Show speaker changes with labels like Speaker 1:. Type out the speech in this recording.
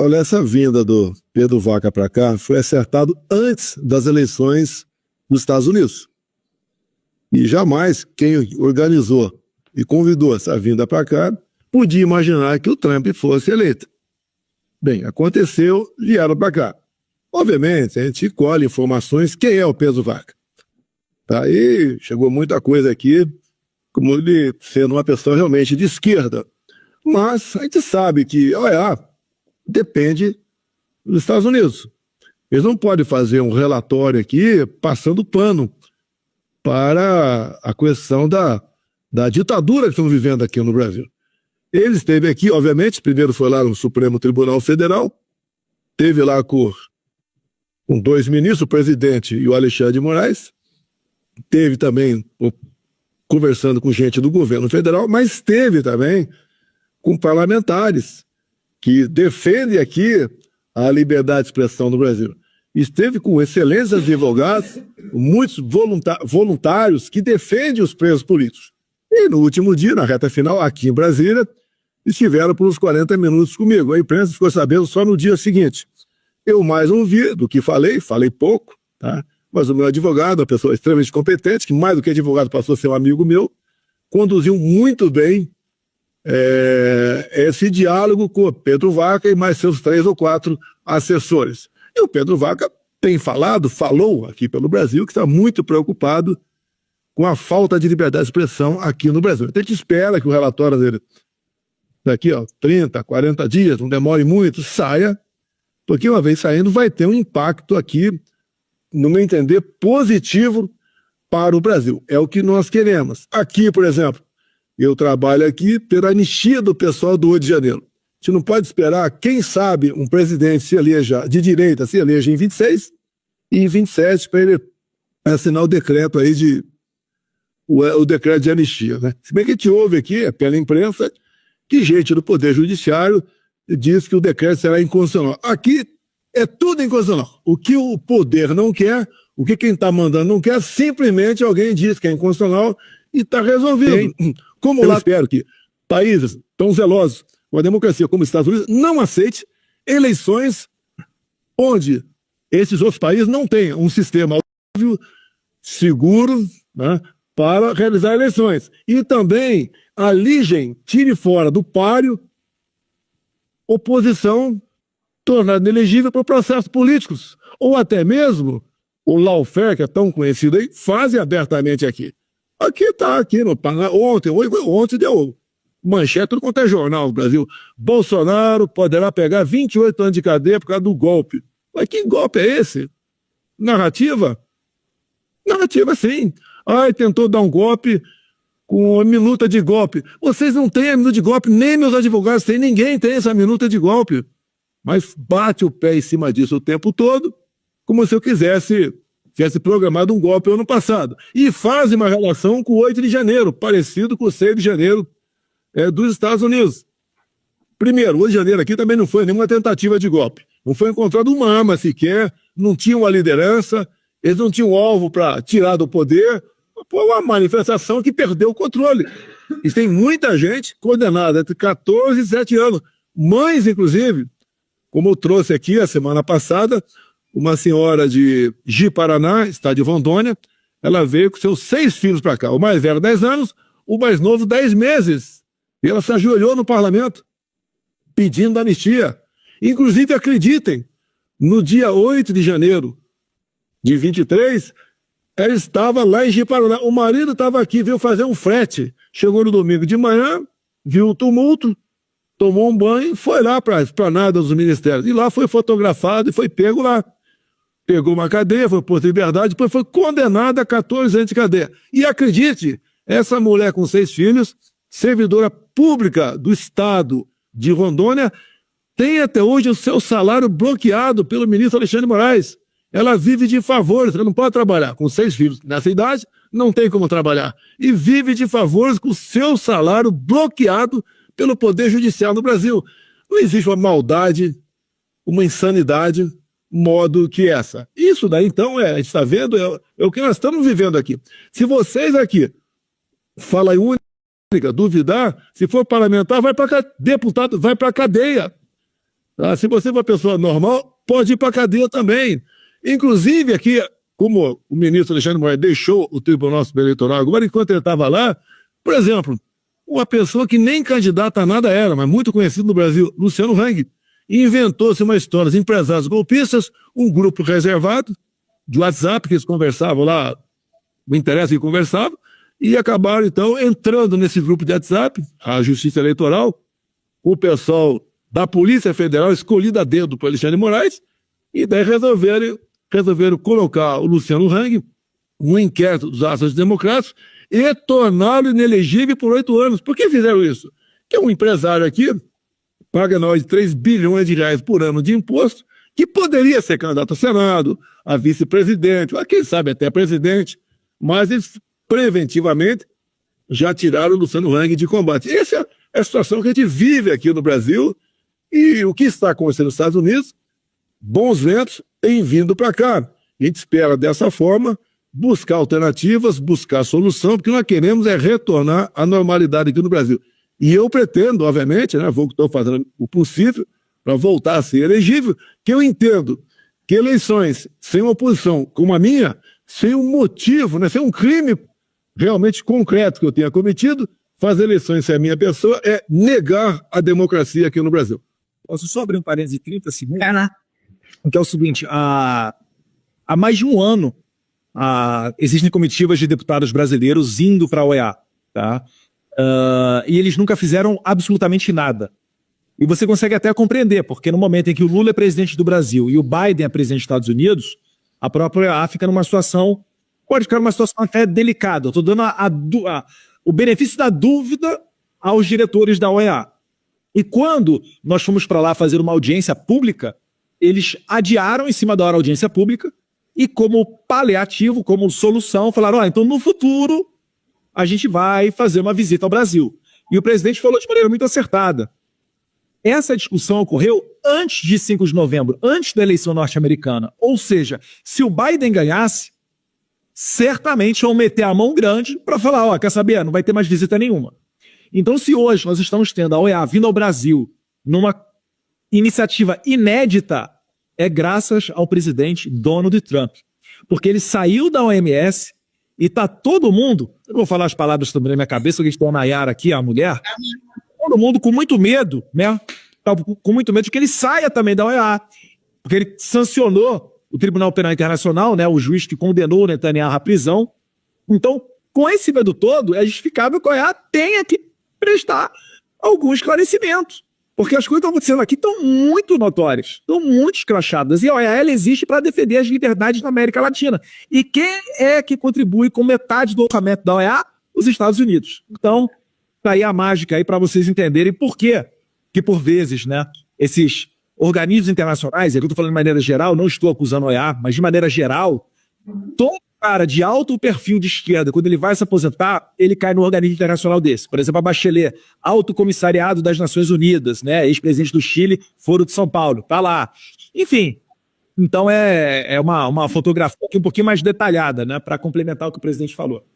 Speaker 1: Olha, essa vinda do Pedro Vaca para cá foi acertado antes das eleições nos Estados Unidos. E jamais quem organizou e convidou essa vinda para cá podia imaginar que o Trump fosse eleito. Bem, aconteceu, vieram para cá. Obviamente, a gente colhe informações, quem é o Pedro Vaca? Tá aí, chegou muita coisa aqui, como ele sendo uma pessoa realmente de esquerda. Mas a gente sabe que, olha, depende dos Estados Unidos. Eles não podem fazer um relatório aqui passando pano para a questão da ditadura que estamos vivendo aqui no Brasil. Ele esteve aqui, obviamente, primeiro foi lá no Supremo Tribunal Federal, esteve lá com dois ministros, o presidente e o Alexandre de Moraes, teve também conversando com gente do governo federal, mas esteve também com parlamentares que defendem aqui a liberdade de expressão no Brasil. Esteve com excelentes advogados, muitos voluntários que defendem os presos políticos. E no último dia, na reta final, aqui em Brasília, estiveram por uns 40 minutos comigo. A imprensa ficou sabendo só no dia seguinte. Eu mais ouvi do que falei pouco, tá? Mas o meu advogado, uma pessoa extremamente competente, que mais do que advogado passou a ser um amigo meu, conduziu muito bem esse diálogo com o Pedro Vaca e mais seus 3 ou 4 assessores. E o Pedro Vaca falou aqui pelo Brasil, que está muito preocupado com a falta de liberdade de expressão aqui no Brasil. Então a gente espera que o relatório dele, daqui 30, 40 dias, não demore muito, saia, porque uma vez saindo vai ter um impacto aqui, no meu entender, positivo para o Brasil. É o que nós queremos. Aqui, por exemplo, eu trabalho aqui pela anistia do pessoal do 8 de janeiro. A gente não pode esperar, quem sabe, um presidente se eleja de direita, se eleja em 26 e em 27 para ele assinar o decreto aí o decreto de anistia, né? Se bem que a gente ouve aqui, pela imprensa, que gente do Poder Judiciário diz que o decreto será inconstitucional. Aqui é tudo inconstitucional. O que o poder não quer, o que quem está mandando não quer, simplesmente alguém diz que é inconstitucional e está resolvido. Como eu espero que países tão zelosos com a democracia como os Estados Unidos não aceite eleições onde esses outros países não têm um sistema óbvio, seguro, né, para realizar eleições. E também aligem, tire fora do páreo oposição tornada inelegível para processos políticos. Ou até mesmo o lawfare, que é tão conhecido aí, fazem abertamente aqui. Aqui está, aqui no ontem deu manchete, tudo quanto é jornal no Brasil. Bolsonaro poderá pegar 28 anos de cadeia por causa do golpe. Mas que golpe é esse? Narrativa? Narrativa, sim. Ai, tentou dar um golpe com a minuta de golpe. Vocês não têm a minuta de golpe, nem meus advogados têm, ninguém tem essa minuta de golpe. Mas bate o pé em cima disso o tempo todo, como se eu tivesse programado um golpe ano passado. E fazem uma relação com o 8 de janeiro, parecido com o 6 de janeiro dos Estados Unidos. Primeiro, o 8 de janeiro aqui também não foi nenhuma tentativa de golpe. Não foi encontrada uma arma sequer, não tinha uma liderança, eles não tinham alvo para tirar do poder. Foi uma manifestação que perdeu o controle. E tem muita gente condenada entre 14 e 17 anos. Mães, inclusive, como eu trouxe aqui a semana passada, uma senhora de Ji-Paraná, estado de Rondônia, ela veio com seus 6 filhos para cá. O mais velho, 10 anos, o mais novo, 10 meses. E ela se ajoelhou no parlamento, pedindo anistia. Inclusive, acreditem, no dia 8 de janeiro de 23, ela estava lá em Ji-Paraná. O marido estava aqui, veio fazer um frete. Chegou no domingo de manhã, viu o tumulto, tomou um banho, foi lá para a esplanada dos ministérios. E lá foi fotografado e foi pego lá. Pegou uma cadeia, foi posto em liberdade, depois foi condenada a 14 anos de cadeia. E acredite, essa mulher com 6 filhos, servidora pública do estado de Rondônia, tem até hoje o seu salário bloqueado pelo ministro Alexandre de Moraes. Ela vive de favores, ela não pode trabalhar. Com 6 filhos nessa idade, não tem como trabalhar. E vive de favores com o seu salário bloqueado pelo Poder Judiciário no Brasil. Não existe uma maldade, uma insanidade, modo que essa. Isso daí, então, a gente está vendo, é o que nós estamos vivendo aqui. Se vocês aqui falam única, duvidar, se for parlamentar, vai para deputado, vai para a cadeia. Tá? Se você for uma pessoa normal, pode ir para a cadeia também. Inclusive, aqui, como o ministro Alexandre Moraes deixou o Tribunal Superior Eleitoral agora, enquanto ele estava lá, por exemplo, uma pessoa que nem candidata a nada era, mas muito conhecido no Brasil, Luciano Hang, inventou-se uma história de empresários golpistas, um grupo reservado de WhatsApp, que eles conversavam lá, o interesse que conversavam, e acabaram, então, entrando nesse grupo de WhatsApp, a Justiça Eleitoral, o pessoal da Polícia Federal, escolhido a dedo por Alexandre Moraes, e daí resolveram colocar o Luciano Hang no inquérito dos ações democráticos e torná-lo inelegível por 8 anos. Por que fizeram isso? Porque um empresário aqui paga nós 3 bilhões de reais por ano de imposto, que poderia ser candidato a Senado, a vice-presidente, a quem sabe até presidente, mas eles preventivamente já tiraram o Luciano Hang de combate. Essa é a situação que a gente vive aqui no Brasil, e o que está acontecendo nos Estados Unidos, bons ventos têm vindo para cá. A gente espera dessa forma buscar alternativas, buscar solução, porque nós queremos é retornar à normalidade aqui no Brasil. E eu pretendo, obviamente, né, estou fazendo o possível para voltar a ser elegível, que eu entendo que eleições sem uma oposição como a minha, sem um motivo, né, sem um crime realmente concreto que eu tenha cometido, fazer eleições sem a minha pessoa é negar a democracia aqui no Brasil.
Speaker 2: Posso só abrir um parênteses de 30 segundos? Que é o seguinte, há mais de um ano existem comitivas de deputados brasileiros indo para a OEA, tá? E eles nunca fizeram absolutamente nada. E você consegue até compreender, porque no momento em que o Lula é presidente do Brasil e o Biden é presidente dos Estados Unidos, a própria OEA fica numa situação, pode ficar numa situação até delicada. Eu estou dando o benefício da dúvida aos diretores da OEA. E quando nós fomos para lá fazer uma audiência pública, eles adiaram em cima da hora a audiência pública e, como paliativo, como solução, falaram, então no futuro a gente vai fazer uma visita ao Brasil. E o presidente falou de maneira muito acertada. Essa discussão ocorreu antes de 5 de novembro, antes da eleição norte-americana. Ou seja, se o Biden ganhasse, certamente iam meter a mão grande para falar, quer saber, não vai ter mais visita nenhuma. Então, se hoje nós estamos tendo a OEA vindo ao Brasil numa iniciativa inédita, é graças ao presidente Donald Trump. Porque ele saiu da OMS e está todo mundo, eu vou falar as palavras também na minha cabeça, que estão a Nayara aqui, a mulher, todo mundo com muito medo, né? Com muito medo de que ele saia também da OEA. Porque ele sancionou o Tribunal Penal Internacional, né? O juiz que condenou o Netanyahu à prisão. Então, com esse medo todo, é justificável que a OEA tenha que prestar algum esclarecimento. Porque as coisas que estão acontecendo aqui estão muito notórias, estão muito escrachadas. E a OEA existe para defender as liberdades na América Latina. E quem é que contribui com metade do orçamento da OEA? Os Estados Unidos. Então, tá aí a mágica aí para vocês entenderem por quê que, por vezes, né, esses organismos internacionais, eu estou falando de maneira geral, não estou acusando a OEA, mas de maneira geral, todo cara de alto perfil de esquerda, quando ele vai se aposentar, ele cai num organismo internacional desse. Por exemplo, a Bachelet, Alto Comissariado das Nações Unidas, né, ex-presidente do Chile, Foro de São Paulo, tá lá. Enfim, então é uma fotografia um pouquinho mais detalhada, né, para complementar o que o presidente falou.